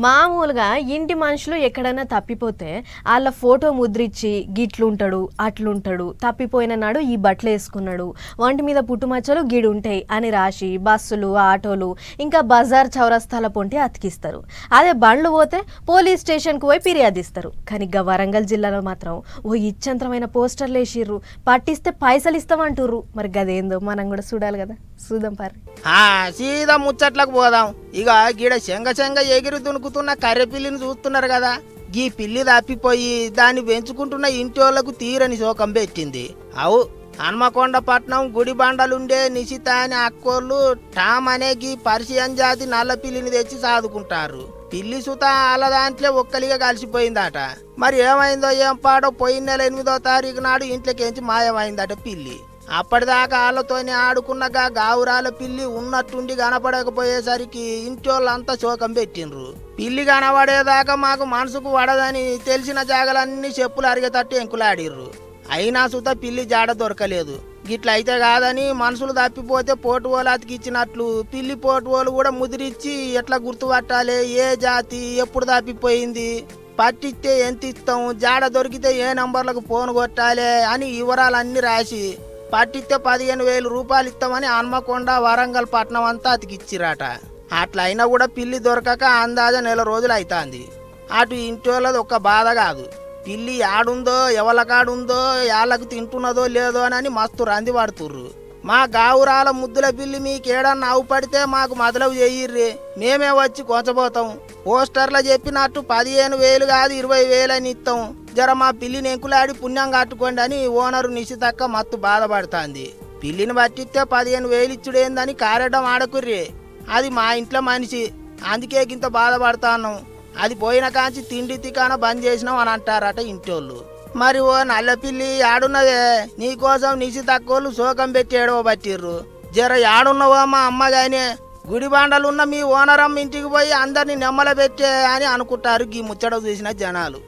మామూలుగా ఇంటి మనుషులు ఎక్కడైనా తప్పిపోతే వాళ్ళ ఫోటో ముద్రించి గిట్లుంటాడు అట్లుంటాడు తప్పిపోయిన నాడు ఈ బట్టలు వేసుకున్నాడు వంటి మీద పుట్టుమచ్చలు గిడు ఉంటాయి అని రాసి బస్సులు ఆటోలు ఇంకా బజార్ చౌరస్తాల పొంటి అతికిస్తారు. అదే బండ్లు పోతే పోలీస్ స్టేషన్కు పోయి ఫిర్యాదిస్తారు. కానీ గా వరంగల్ జిల్లాలో మాత్రం ఓ ఇచ్చంతరమైన పోస్టర్లు వేసిర్రు, పట్టిస్తే పైసలు ఇస్తామంటుర్రు. మరి గదేందో మనం కూడా చూడాలి కదా, చూద్దాం పారి. సీదా ముచ్చట్లకు పోదాం. ఇక గీడ చెంగ ఎగిరి దునుకుతున్న కర్రె పిల్లిని చూస్తున్నారు కదా. గీ పిల్లి తప్పిపోయి దాన్ని పెంచుకుంటున్న ఇంటి వాళ్ళకు తీరని శోకం పెట్టింది. అవు హన్మకొండ పట్నం గుడి బండలుండే నిశిత అనే అక్కోళ్ళు టామ్ అనే గీ పర్షియన్ జాతి నల్ల పిల్లిని తెచ్చి సాదుకుంటారు. పిల్లి సుత అలా దాంట్లో ఒక్కలిగా కలిసిపోయిందట. మరి ఏమైందో ఏం పాడో పోయిన నెల 8వ తారీఖు నాడు ఇంట్లోకేంచి మాయమైందట పిల్లి. అప్పటిదాకా వాళ్ళతోనే ఆడుకున్నగా గావురాల పిల్లి ఉన్నట్టుండి కనపడకపోయేసరికి ఇంటోళ్ళంతా శోకం పెట్టిండ్రు. పిల్లి కనబడేదాకా మాకు మనసుకు పడదని తెలిసిన జాగలన్నీ చెప్పులు అరిగేటట్టు ఎంకులాడిర్రు. అయినా సుత పిల్లి జాడ దొరకలేదు. గిట్లయితే కాదని మనుషులు తప్పిపోతే పోటువోలు అతికిచ్చినట్లు పిల్లి పోటువోలు కూడా ముదిరిచ్చి ఎట్లా గుర్తుపట్టాలి, ఏ జాతి ఎప్పుడు తప్పిపోయింది, పట్టిస్తే ఎంత ఇస్తాం, జాడ దొరికితే ఏ నంబర్లకు ఫోన్ కొట్టాలి అని వివరాలన్నీ రాసి పట్టిస్తే 15,000 రూపాయలు ఇస్తామని హన్మకొండ వరంగల్ పట్నం అంతా అతికిచ్చిరాట. అట్లా అయినా కూడా పిల్లి దొరకక అందాజ నెల రోజులు అవుతుంది. అటు ఇంటి వాళ్ళది ఒక్క బాధ కాదు, పిల్లి ఆడుందో ఎవలకాడుందో వాళ్ళకు తింటున్నదో లేదో అని మస్తు రంది పడుతుర్రు. మా గావురాల ముద్దుల పిల్లి మీకేడన్నా అవు పడితే మాకు మొదలవు చెయ్యిర్రి, మేమే వచ్చి కొంచబోతాం. పోస్టర్లో చెప్పినట్టు 15,000 కాదు 20,000 అని ఇస్తాం. జర మా పిల్లిని ఎంకులాడి పుణ్యం కట్టుకోండి అని ఓనరు నిశితక్క మత్తు బాధపడుతుంది. పిల్లిని పట్టిస్తే 15,000 ఇచ్చుడేందని కారడం ఆడకుర్రి, అది మా ఇంట్లో మనిషి, అందుకే గింత బాధపడతాను. అది పోయిన కాంచి తిండి తికాన బంద్ చేసినాం అని అంటారట ఇంటోళ్ళు. మరి ఓ నల్ల పిల్లి ఆడున్నదే, నీకోసం నిశితక్కోళ్ళు శోకం పెట్టి ఏడవ పట్టిర్రు. జర ఆడున్నవో మా అమ్మగానే, గుడి బాండలున్న మీ ఓనరమ్మ ఇంటికి పోయి అందరినీ నెమ్మల పెట్టే అని అనుకుంటారు గీ ముచ్చట చూసిన జనాలు.